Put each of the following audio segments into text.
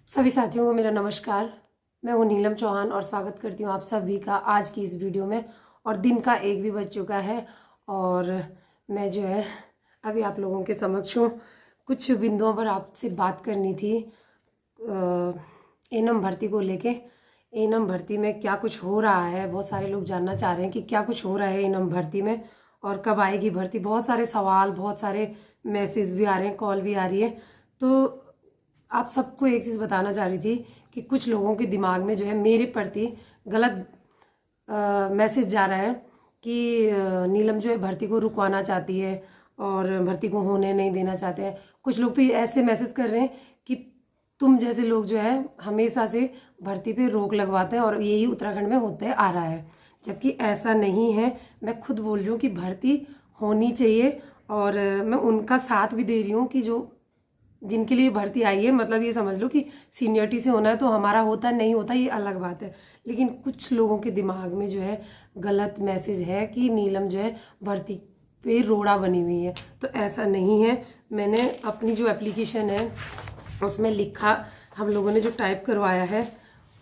सभी साथियों को मेरा नमस्कार। मैं हूँ नीलम चौहान और स्वागत करती हूँ आप सभी का आज की इस वीडियो में। और दिन का 1 भी बज चुका है और मैं जो है अभी आप लोगों के समक्ष हूँ। कुछ बिंदुओं पर आपसे बात करनी थी एनम भर्ती को लेके। एनम भर्ती में क्या कुछ हो रहा है, बहुत सारे लोग जानना चाह रहे हैं कि क्या कुछ हो रहा है एनम भर्ती में और कब आएगी भर्ती। बहुत सारे सवाल, बहुत सारे मैसेज भी आ रहे हैं, कॉल भी आ रही है। तो आप सबको एक चीज़ बताना चाह रही थी कि कुछ लोगों के दिमाग में जो है मेरे प्रति गलत मैसेज जा रहा है कि नीलम जो है भर्ती को रुकवाना चाहती है और भर्ती को होने नहीं देना चाहते हैं। कुछ लोग तो ये ऐसे मैसेज कर रहे हैं कि तुम जैसे लोग जो है हमेशा से भर्ती पे रोक लगवाते हैं और यही उत्तराखंड में होते आ रहा है, जबकि ऐसा नहीं है। मैं खुद बोल रही हूँ कि भर्ती होनी चाहिए और मैं उनका साथ भी दे रही हूँ कि जो जिनके लिए भर्ती आई है। मतलब ये समझ लो कि सीनियरिटी से होना है तो हमारा होता नहीं होता ये अलग बात है, लेकिन कुछ लोगों के दिमाग में जो है गलत मैसेज है कि नीलम जो है भर्ती पे रोड़ा बनी हुई है। तो ऐसा नहीं है। मैंने अपनी जो एप्लीकेशन है उसमें लिखा, हम लोगों ने जो टाइप करवाया है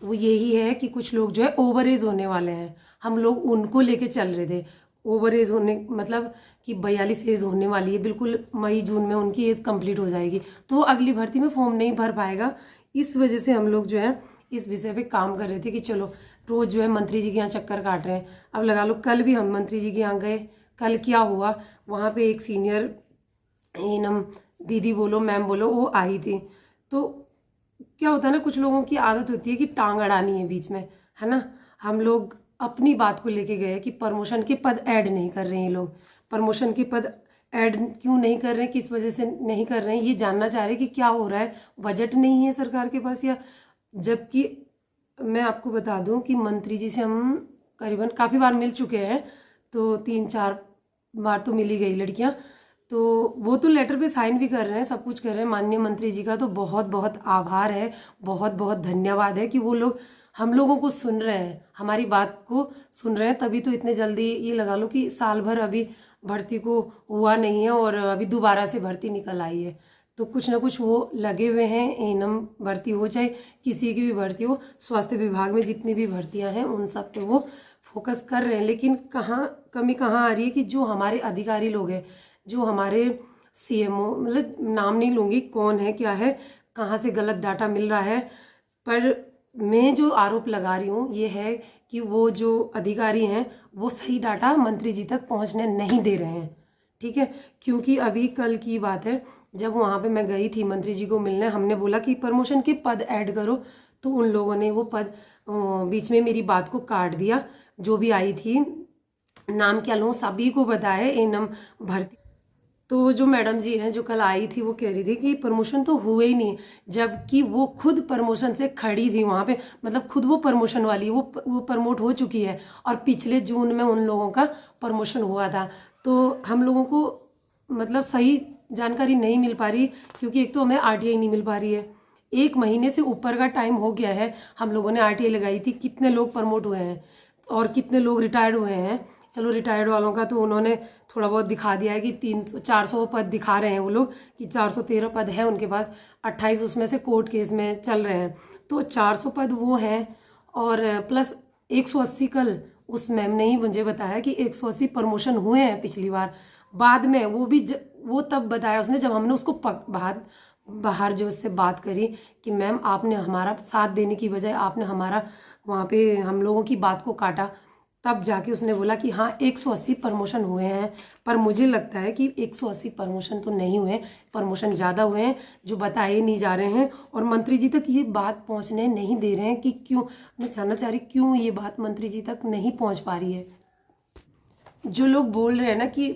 वो यही है कि कुछ लोग जो है ओवर एज होने वाले हैं। हम लोग उनको लेके चल रहे थे। ओवर एज होने मतलब कि 42 एज होने वाली है, बिल्कुल मई जून में उनकी एज कंप्लीट हो जाएगी, तो वो अगली भर्ती में फॉर्म नहीं भर पाएगा। इस वजह से हम लोग जो है इस विषय पे काम कर रहे थे कि चलो रोज जो है मंत्री जी के यहाँ चक्कर काट रहे हैं। अब लगा लो कल भी हम मंत्री जी के यहाँ गए। कल क्या हुआ, वहाँ पे एक सीनियर एनम दीदी बोलो, मैम बोलो, वो आई थी। तो क्या होता है ना, कुछ लोगों की आदत होती है कि टांग अड़ानी है बीच में, है ना। हम लोग अपनी बात को लेके गए कि प्रमोशन के पद ऐड नहीं कर रहे हैं ये लोग। प्रमोशन के पद ऐड क्यों नहीं कर रहे हैं, किस वजह से नहीं कर रहे हैं, ये जानना चाह रहे हैं कि क्या हो रहा है। बजट नहीं है सरकार के पास, या जबकि मैं आपको बता दूं कि मंत्री जी से हम करीबन काफ़ी बार मिल चुके हैं, तो 3-4 बार तो मिल ही गई लड़कियां। तो वो तो लेटर पे साइन भी कर रहे हैं, सब कुछ कर रहे हैं। माननीय मंत्री जी का तो बहुत बहुत आभार है, बहुत बहुत धन्यवाद है कि वो लोग हम लोगों को सुन रहे हैं, हमारी बात को सुन रहे हैं। तभी तो इतने जल्दी, ये लगा लो कि साल भर अभी भर्ती को हुआ नहीं है और अभी दोबारा से भर्ती निकल आई है। तो कुछ ना कुछ वो लगे हुए हैं। एनम भर्ती हो चाहे किसी की भी भर्ती हो, स्वास्थ्य विभाग में जितनी भी भर्तियां हैं उन सब पे वो फोकस कर रहे हैं। लेकिन कहाँ कमी कहाँ आ रही है कि जो हमारे अधिकारी लोग हैं, जो हमारे सीएमओ, मतलब नाम नहीं लूँगी कौन है क्या है, कहाँ से गलत डाटा मिल रहा है, पर मैं जो आरोप लगा रही हूँ ये है कि वो जो अधिकारी हैं वो सही डाटा मंत्री जी तक पहुँचने नहीं दे रहे हैं। ठीक है, क्योंकि अभी कल की बात है, जब वहाँ पे मैं गई थी मंत्री जी को मिलने, हमने बोला कि प्रमोशन के पद ऐड करो, तो उन लोगों ने वो पद बीच में मेरी बात को काट दिया। जो भी आई थी, नाम क्या लूँ, सभी को बताया एनम भर्ती। तो जो मैडम जी हैं जो कल आई थी वो कह रही थी कि प्रमोशन तो हुए ही नहीं, जबकि वो खुद प्रमोशन से खड़ी थी वहाँ पे। मतलब खुद वो प्रमोशन वाली, वो प्रमोट हो चुकी है और पिछले जून में उन लोगों का प्रमोशन हुआ था। तो हम लोगों को मतलब सही जानकारी नहीं मिल पा रही, क्योंकि एक तो हमें आरटीआई नहीं मिल पा रही है। 1 महीने से ऊपर का टाइम हो गया है, हम लोगों ने आरटीआई लगाई थी, कितने लोग प्रमोट हुए हैं और कितने लोग रिटायर्ड हुए हैं। चलो रिटायर्ड वालों का तो उन्होंने थोड़ा बहुत दिखा दिया है कि 300-400 पद दिखा रहे हैं वो लोग कि 413 पद है उनके पास, 28 उसमें से कोर्ट केस में चल रहे हैं, तो 400 पद वो हैं। और प्लस 180 कल उस मैम ने ही मुझे बताया कि 180 प्रमोशन हुए हैं पिछली बार। बाद में वो भी वो तब बताया उसने जब हमने उसको बाहर जो उससे बात करी कि मैम आपने हमारा साथ देने की बजाय आपने हमारा वहाँ पे हम लोगों की बात को काटा, तब जाके उसने बोला कि हाँ 180 प्रमोशन हुए हैं। पर मुझे लगता है कि 180 प्रमोशन तो नहीं हुए, प्रमोशन ज़्यादा हुए हैं जो बताए नहीं जा रहे हैं और मंत्री जी तक ये बात पहुंचने नहीं दे रहे हैं। कि क्यों, मैं जानना चाह रही क्यों ये बात मंत्री जी तक नहीं पहुंच पा रही है। जो लोग बोल रहे हैं ना कि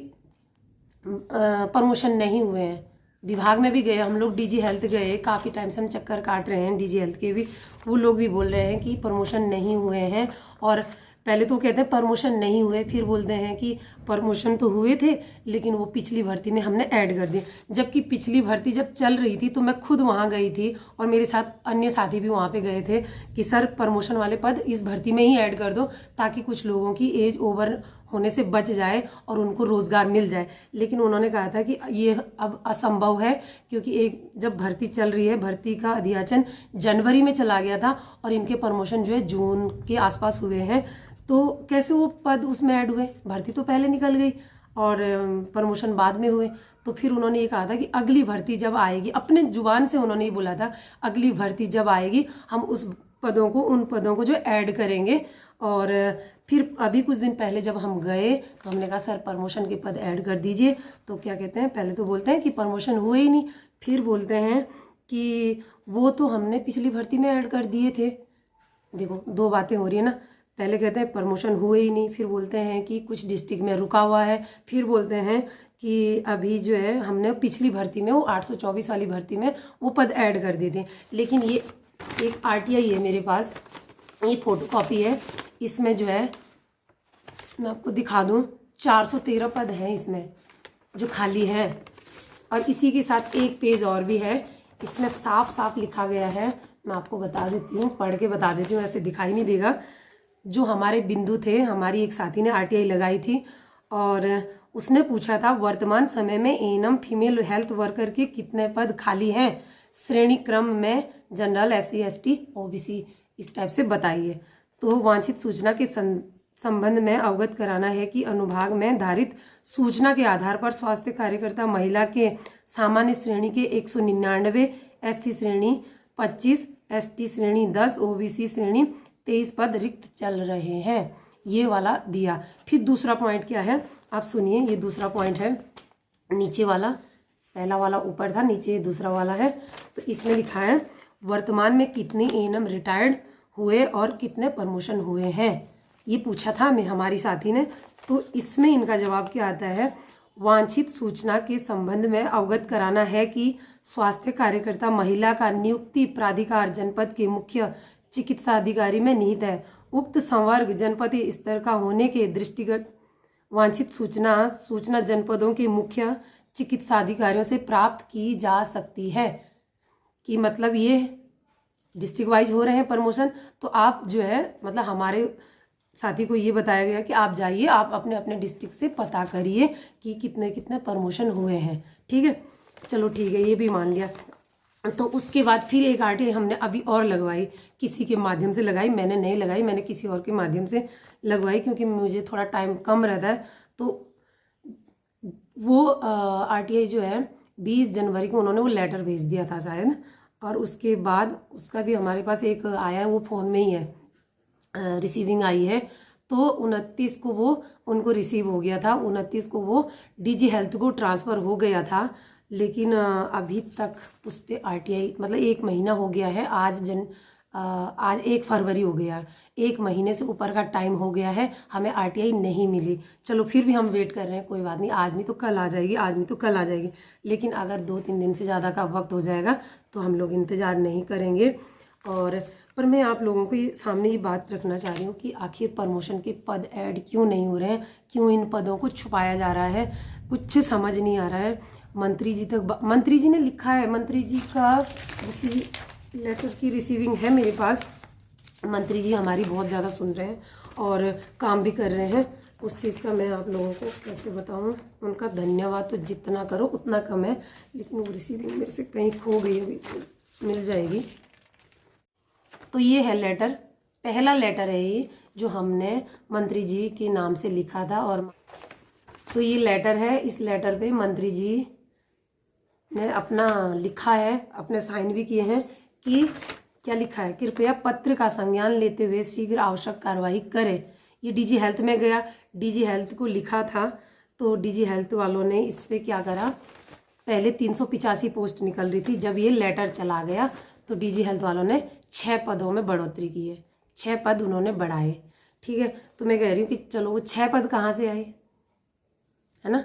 प्रमोशन नहीं हुए हैं, विभाग में भी गए हम लोग, डीजी हेल्थ गए, काफ़ी टाइम से हम चक्कर काट रहे हैं डीजी हेल्थ के भी, वो लोग भी बोल रहे हैं कि प्रमोशन नहीं हुए हैं। और पहले तो कहते हैं प्रमोशन नहीं हुए, फिर बोलते हैं कि प्रमोशन तो हुए थे लेकिन वो पिछली भर्ती में हमने ऐड कर दिए। जबकि पिछली भर्ती जब चल रही थी तो मैं खुद वहाँ गई थी और मेरे साथ अन्य साथी भी वहाँ पे गए थे कि सर प्रमोशन वाले पद इस भर्ती में ही ऐड कर दो, ताकि कुछ लोगों की एज ओवर होने से बच जाए और उनको रोजगार मिल जाए। लेकिन उन्होंने कहा था कि ये अब असंभव है, क्योंकि एक जब भर्ती चल रही है, भर्ती का अध्याचन जनवरी में चला गया था और इनके प्रमोशन जो है जून के आसपास हुए हैं, तो कैसे वो पद उसमें ऐड हुए? भर्ती तो पहले निकल गई और प्रमोशन बाद में हुए। तो फिर उन्होंने ये कहा था कि अगली भर्ती जब आएगी, अपने जुबान से उन्होंने ये बोला था, अगली भर्ती जब आएगी हम उन पदों को जो ऐड करेंगे। और फिर अभी कुछ दिन पहले जब हम गए तो हमने कहा सर प्रमोशन के पद ऐड कर दीजिए। तो क्या कहते हैं, पहले तो बोलते हैं कि प्रमोशन हुए ही नहीं, फिर बोलते हैं कि वो तो हमने पिछली भर्ती में ऐड कर दिए थे। देखो दो बातें हो रही है ना, पहले कहते हैं प्रमोशन हुए ही नहीं, फिर बोलते हैं कि कुछ डिस्ट्रिक्ट में रुका हुआ है, फिर बोलते हैं कि अभी जो है हमने पिछली भर्ती में वो 824 वाली भर्ती में वो पद ऐड कर दिए थे। लेकिन ये एक आरटीआई है मेरे पास, ये फोटो कॉपी है, इसमें जो है मैं आपको दिखा दूं 413 पद हैं इसमें जो खाली हैं। और इसी के साथ एक पेज और भी है, इसमें साफ साफ लिखा गया है, मैं आपको बता देती हूँ, पढ़ के बता देती हूँ, ऐसे दिखाई नहीं देगा। जो हमारे बिंदु थे, हमारी एक साथी ने आरटीआई लगाई थी और उसने पूछा था वर्तमान समय में एएनएम फीमेल हेल्थ वर्कर के कितने पद खाली हैं, श्रेणी क्रम में जनरल, एससी एसटी ओबीसी, इस टाइप से बताइए। तो वांछित सूचना के संबंध में अवगत कराना है कि अनुभाग में धारित सूचना के आधार पर स्वास्थ्य कार्यकर्ता महिला के सामान्य श्रेणी के 199, एससी श्रेणी 25, एसटी श्रेणी 10, ओबीसी श्रेणी 23 पद रिक्त चल रहे हैं। ये वाला दिया। फिर दूसरा पॉइंट क्या है आप सुनिए, ये दूसरा पॉइंट है नीचे वाला, पहला वाला ऊपर था, नीचे दूसरा वाला है। तो इसमें लिखा है वर्तमान में कितने एएनएम रिटायर्ड हुए और कितने प्रमोशन हुए हैं, ये पूछा था हमारी साथी ने। तो इसमें इनका जवाब क्या आता है, वांछित सूचना के संबंध में अवगत कराना है कि स्वास्थ्य कार्यकर्ता महिला का नियुक्ति प्राधिकार जनपद के मुख्य चिकित्सा अधिकारी में निहित है। उक्त संवर्ग जनपदीय स्तर का होने के दृष्टिगत वांछित सूचना जनपदों के मुख्य चिकित्सा अधिकारियों से प्राप्त की जा सकती है। कि मतलब ये डिस्ट्रिक्ट वाइज हो रहे हैं प्रमोशन, तो आप जो है मतलब हमारे साथी को ये बताया गया कि आप जाइए, आप अपने अपने डिस्ट्रिक्ट से पता करिए कि कितने कितने प्रमोशन हुए हैं। ठीक है, चलो ठीक है, ये भी मान लिया। तो उसके बाद फिर एक आरटीआई हमने अभी और लगवाई, किसी के माध्यम से लगाई, मैंने नहीं लगाई, मैंने किसी और के माध्यम से लगवाई, क्योंकि मुझे थोड़ा टाइम कम रहता है। तो वो आरटीआई जो है 20 जनवरी को उन्होंने वो लेटर भेज दिया था शायद, और उसके बाद उसका भी हमारे पास एक आया है, वो फ़ोन में ही है, रिसीविंग आई है। तो 29 को वो उनको रिसीव हो गया था, 29 को वो डीजी हेल्थ को ट्रांसफ़र हो गया था। लेकिन अभी तक उस पर आरटीआई मतलब 1 महीना हो गया है, आज 1 फरवरी हो गया, 1 महीने से ऊपर का टाइम हो गया है, हमें आरटीआई नहीं मिली। चलो फिर भी हम वेट कर रहे हैं, कोई बात नहीं, आज नहीं तो कल आ जाएगी, आज नहीं तो कल आ जाएगी। लेकिन अगर 2-3 दिन से ज़्यादा का वक्त हो जाएगा तो हम लोग इंतज़ार नहीं करेंगे। और पर मैं आप लोगों को सामने ये बात रखना चाह रही हूँ कि आखिर प्रमोशन के पद ऐड क्यों नहीं हो रहे हैं, क्यों इन पदों को छुपाया जा रहा है, कुछ समझ नहीं आ रहा है। मंत्री जी तक, मंत्री जी ने लिखा है, मंत्री जी का लेटर की रिसीविंग है मेरे पास। मंत्री जी हमारी बहुत ज़्यादा सुन रहे हैं और काम भी कर रहे हैं, उस चीज़ का मैं आप लोगों को कैसे बताऊं, उनका धन्यवाद तो जितना करो उतना कम है। लेकिन वो रिसीविंग मेरे से कहीं खो गई, अभी मिल जाएगी। तो ये है लेटर, पहला लेटर है ये जो हमने मंत्री जी के नाम से लिखा था। और तो ये लेटर है, इस लेटर पे मंत्री जी ने अपना लिखा है, अपने साइन भी किए हैं कि क्या लिखा है, कृपया पत्र का संज्ञान लेते हुए शीघ्र आवश्यक कार्रवाई करें। ये डीजी हेल्थ में गया, डीजी हेल्थ को लिखा था, तो डीजी हेल्थ वालों ने इस पर क्या करा, पहले 385 पोस्ट निकल रही थी, जब ये लेटर चला गया तो डीजी हेल्थ वालों ने 6 पदों में बढ़ोतरी की है, 6 पद उन्होंने बढ़ाए। ठीक है, तो मैं कह रही हूँ कि चलो वो 6 पद कहाँ से आए, है ना।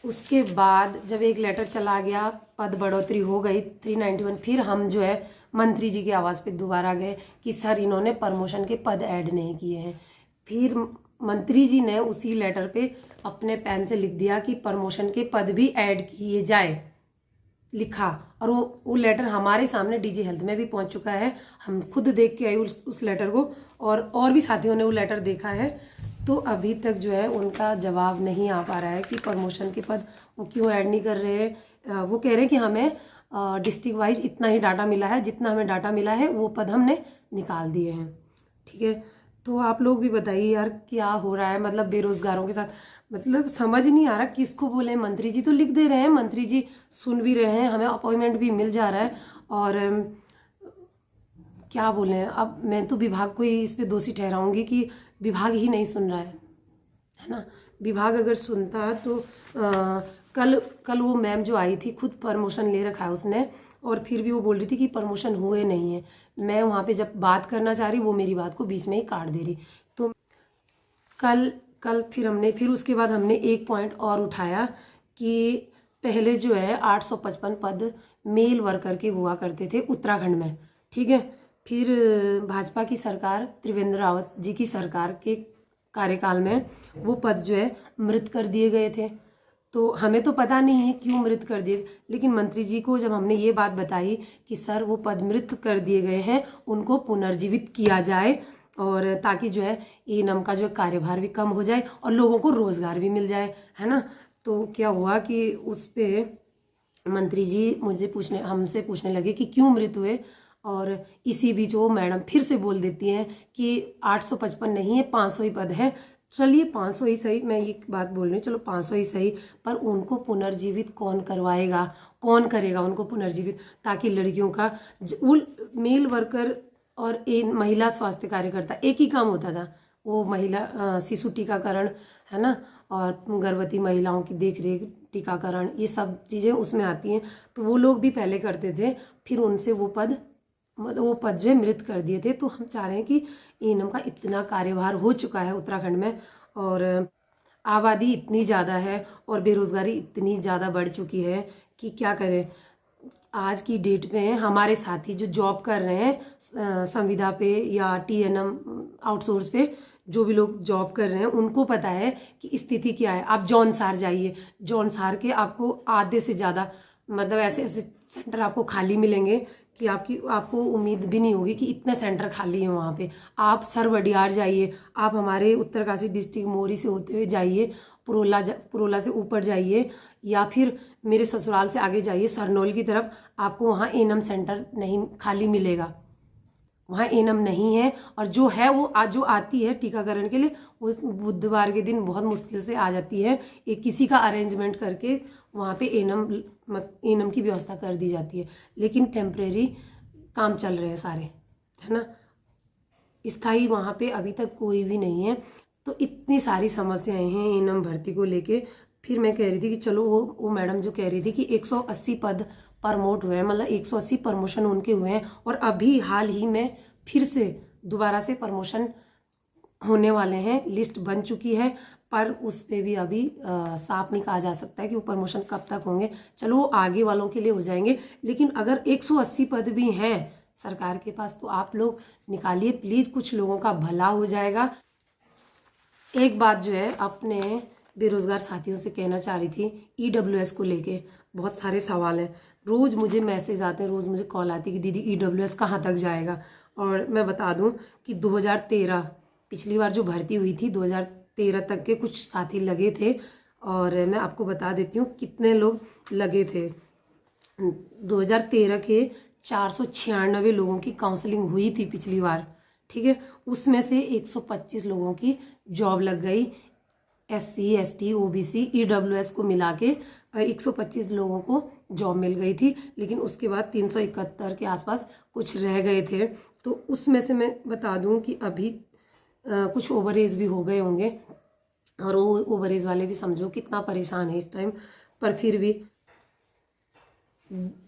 उसके बाद जब एक लेटर चला गया, पद बढ़ोतरी हो गई 391, फिर हम जो है मंत्री जी के आवाज़ पे दोबारा गए कि सर इन्होंने प्रमोशन के पद ऐड नहीं किए हैं। फिर मंत्री जी ने उसी लेटर पे अपने पेन से लिख दिया कि प्रमोशन के पद भी ऐड किए जाए। लिखा, और वो लेटर हमारे सामने डीजी हेल्थ में भी पहुंच चुका है। हम खुद देख के आए उस लेटर को, और भी साथियों ने वो लेटर देखा है। तो अभी तक जो है उनका जवाब नहीं आ पा रहा है कि प्रमोशन के पद वो क्यों ऐड नहीं कर रहे हैं। वो कह रहे हैं कि हमें डिस्ट्रिक्ट वाइज इतना ही डाटा मिला है, जितना हमें डाटा मिला है वो पद हमने निकाल दिए हैं। ठीक है, तो आप लोग भी बताइए यार क्या हो रहा है, मतलब बेरोजगारों के साथ, मतलब समझ नहीं आ रहा किसको बोले। मंत्री जी तो लिख दे रहे हैं, मंत्री जी सुन भी रहे हैं, हमें अपॉइंटमेंट भी मिल जा रहा है, और क्या बोले। अब मैं तो विभाग को ही इस पे दोषी ठहराऊंगी कि विभाग ही नहीं सुन रहा है ना। विभाग अगर सुनता तो कल वो मैम जो आई थी, खुद प्रमोशन ले रखा है उसने, और फिर भी वो बोल रही थी कि प्रमोशन हुए नहीं है। मैं वहाँ पे जब बात करना चाह रही, वो मेरी बात को बीच में ही काट दे रही। तो कल फिर उसके बाद हमने एक पॉइंट और उठाया कि पहले जो है 855 पद मेल वर्कर के हुआ करते थे उत्तराखंड में। ठीक है, फिर भाजपा की सरकार, त्रिवेंद्र रावत जी की सरकार के कार्यकाल में वो पद जो है मृत कर दिए गए थे। तो हमें तो पता नहीं है क्यों मृत कर दिए, लेकिन मंत्री जी को जब हमने ये बात बताई कि सर वो पद मृत कर दिए गए हैं, उनको पुनर्जीवित किया जाए, और ताकि जो है एनम का जो कार्यभार भी कम हो जाए और लोगों को रोजगार भी मिल जाए, है ना। तो क्या हुआ कि उस पे मंत्री जी हमसे पूछने लगे कि क्यों मृत हुए, और इसी बीच वो मैडम फिर से बोल देती हैं कि 855 नहीं है, 500 ही पद है। चलिए 500 ही सही, मैं ये बात बोल रही हूँ, चलो 500 ही सही, पर उनको पुनर्जीवित कौन करवाएगा, कौन करेगा उनको पुनर्जीवित, ताकि लड़कियों का मेल वर्कर और महिला स्वास्थ्य कार्यकर्ता एक ही काम होता था। वो महिला शिशु टीकाकरण, है ना, और गर्भवती महिलाओं की देखरेख, टीकाकरण, ये सब चीज़ें उसमें आती हैं। तो वो लोग भी पहले करते थे, फिर उनसे वो पद जो है मृत कर दिए थे। तो हम चाह रहे हैं कि एनम का इतना कार्यभार हो चुका है उत्तराखंड में, और आबादी इतनी ज़्यादा है और बेरोजगारी इतनी ज़्यादा बढ़ चुकी है कि क्या करें। आज की डेट में हमारे साथी जो जॉब कर रहे हैं संविदा पे या टीएनएम आउटसोर्स पे, जो भी लोग जॉब कर रहे हैं उनको पता है कि स्थिति क्या है। आप जौनसार जाइए, जौनसार के आपको आधे से ज़्यादा, मतलब ऐसे ऐसे सेंटर आपको खाली मिलेंगे कि आपको उम्मीद भी नहीं होगी कि इतने सेंटर खाली हैं वहाँ पे। आप सरवडियार जाइए, आप हमारे उत्तरकाशी डिस्ट्रिक्ट मोरी से होते हुए जाइए, पुरोला से ऊपर जाइए, या फिर मेरे ससुराल से आगे जाइए सरनौल की तरफ, आपको वहाँ एनम सेंटर नहीं खाली मिलेगा, वहाँ एनम नहीं है। और जो है वो आज जो आती है टीकाकरण के लिए, वो बुधवार के दिन बहुत मुश्किल से आ जाती है, एक किसी का अरेंजमेंट करके वहाँ पे एनम की व्यवस्था कर दी जाती है। लेकिन टेम्परेरी काम चल रहे हैं सारे, है ना, स्थायी वहाँ पे अभी तक कोई भी नहीं है। तो इतनी सारी समस्याएं हैं एनम भर्ती को लेके। फिर मैं कह रही थी कि चलो वो मैडम जो कह रही थी कि 180 पद प्रमोट हुए हैं, मतलब 180 प्रमोशन उनके हुए हैं, और अभी हाल ही में फिर से दोबारा से प्रमोशन होने वाले हैं, लिस्ट बन चुकी है, पर उस पे भी अभी साफ नहीं कहा जा सकता है कि वो प्रमोशन कब तक होंगे। चलो वो आगे वालों के लिए हो जाएंगे, लेकिन अगर 180 पद भी हैं सरकार के पास तो आप लोग निकालिए प्लीज़, कुछ लोगों का भला हो जाएगा। एक बात जो है अपने बेरोजगार साथियों से कहना चाह रही थी, ईडब्ल्यूएस को लेके बहुत सारे सवाल हैं। रोज़ मुझे मैसेज आते हैं, रोज़ मुझे कॉल आती है कि दीदी ईडब्ल्यूएस कहाँ तक जाएगा। और मैं बता दूं कि 2013 पिछली बार जो भर्ती हुई थी, 2013 तक के कुछ साथी लगे थे, और मैं आपको बता देती हूँ कितने लोग लगे थे। 2013 के 496 लोगों की काउंसलिंग हुई थी पिछली बार। ठीक है, उसमें से 125 लोगों की जॉब लग गई, SC ST OBC EWS को मिला के 125 लोगों को जॉब मिल गई थी। लेकिन उसके बाद 371 के आसपास कुछ रह गए थे। तो उसमें से मैं बता दूं कि अभी कुछ ओवर एज भी हो गए होंगे, और वो ओवर एज वाले भी समझो कितना परेशान है इस टाइम। पर फिर भी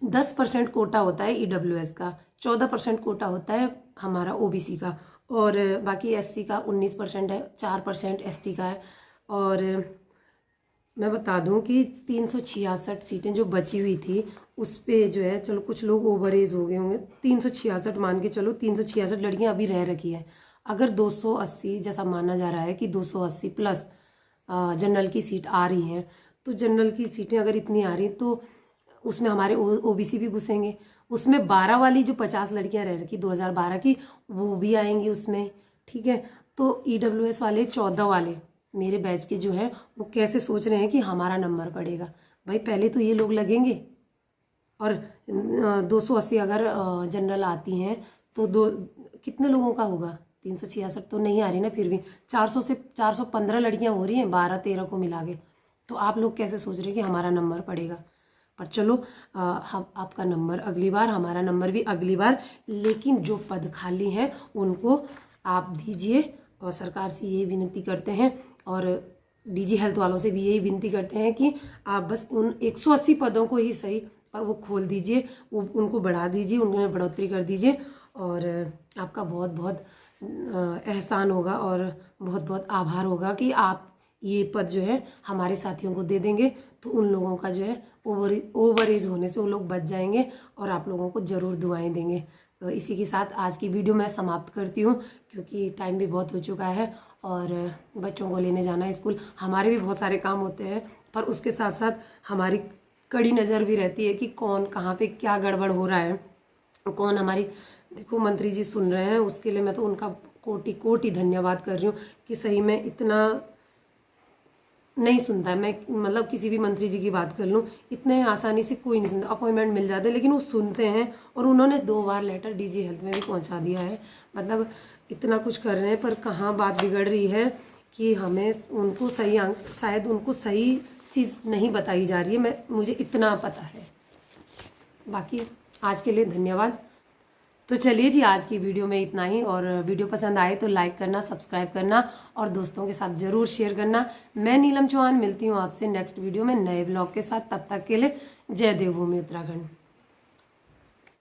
10% कोटा होता है EWS का, 14% कोटा होता है हमारा OBC का, और बाकी SC का 19% है, 4% ST का है। और मैं बता दूं कि 366 सीटें जो बची हुई थी उस पे जो है, चलो कुछ लोग ओवर एज हो गए होंगे, 366 मान के चलो, 366 लड़कियां अभी रह रखी है। अगर 280 जैसा माना जा रहा है कि 280 प्लस जनरल की सीट आ रही हैं, तो जनरल की सीटें अगर इतनी आ रही तो उसमें हमारे ओबीसी भी घुसेंगे, उसमें 12 वाली जो 50 लड़कियां रह रखी 2012 की वो भी आएंगी उसमें, ठीक है। तो ईडब्ल्यूएस वाले 14 वाले मेरे बैच के जो हैं वो कैसे सोच रहे हैं कि हमारा नंबर पड़ेगा। भाई पहले तो ये लोग लगेंगे, और 280 अगर जनरल आती हैं तो कितने लोगों का होगा, 366 तो नहीं आ रही ना, फिर भी 400 से 415 लड़कियां हो रही हैं 12-13 को मिला के। तो आप लोग कैसे सोच रहे हैं कि हमारा नंबर पड़ेगा। पर चलो हम आपका नंबर अगली बार, हमारा नंबर भी अगली बार, लेकिन जो पद खाली हैं उनको आप दीजिए। और सरकार से ये विनती करते हैं और डीजी हेल्थ वालों से भी यही विनती करते हैं कि आप बस उन 180 पदों को ही सही पर वो खोल दीजिए, वो उनको बढ़ा दीजिए, उनमें बढ़ोतरी कर दीजिए, और आपका बहुत बहुत एहसान होगा और बहुत बहुत आभार होगा कि आप ये पद जो है हमारे साथियों को दे देंगे। तो उन लोगों का जो है ओवर एज होने से वो लोग बच जाएंगे और आप लोगों को ज़रूर दुआएं देंगे। तो इसी के साथ आज की वीडियो मैं समाप्त करती हूँ, क्योंकि टाइम भी बहुत हो चुका है और बच्चों को लेने जाना है स्कूल। हमारे भी बहुत सारे काम होते हैं, पर उसके साथ साथ हमारी कड़ी नज़र भी रहती है कि कौन कहाँ पे क्या गड़बड़ हो रहा है, कौन हमारी, देखो मंत्री जी सुन रहे हैं, उसके लिए मैं तो उनका कोटि कोटि धन्यवाद कर रही हूँ कि सही में इतना नहीं सुनता है। मैं मतलब किसी भी मंत्री जी की बात कर लूँ, इतने आसानी से कोई नहीं सुनता, अपॉइंटमेंट मिल जाते लेकिन वो सुनते हैं, और उन्होंने 2 बार लेटर डीजी हेल्थ में भी पहुंचा दिया है। मतलब इतना कुछ कर रहे हैं, पर कहाँ बात बिगड़ रही है कि हमें उनको सही शायद उनको सही चीज़ नहीं बताई जा रही है। मुझे इतना पता है। बाकी आज के लिए धन्यवाद। तो चलिए जी, आज की वीडियो में इतना ही, और वीडियो पसंद आए तो लाइक करना, सब्सक्राइब करना और दोस्तों के साथ ज़रूर शेयर करना। मैं नीलम चौहान मिलती हूँ आपसे नेक्स्ट वीडियो में नए ब्लॉग के साथ। तब तक के लिए जय देवभूमि उत्तराखंड।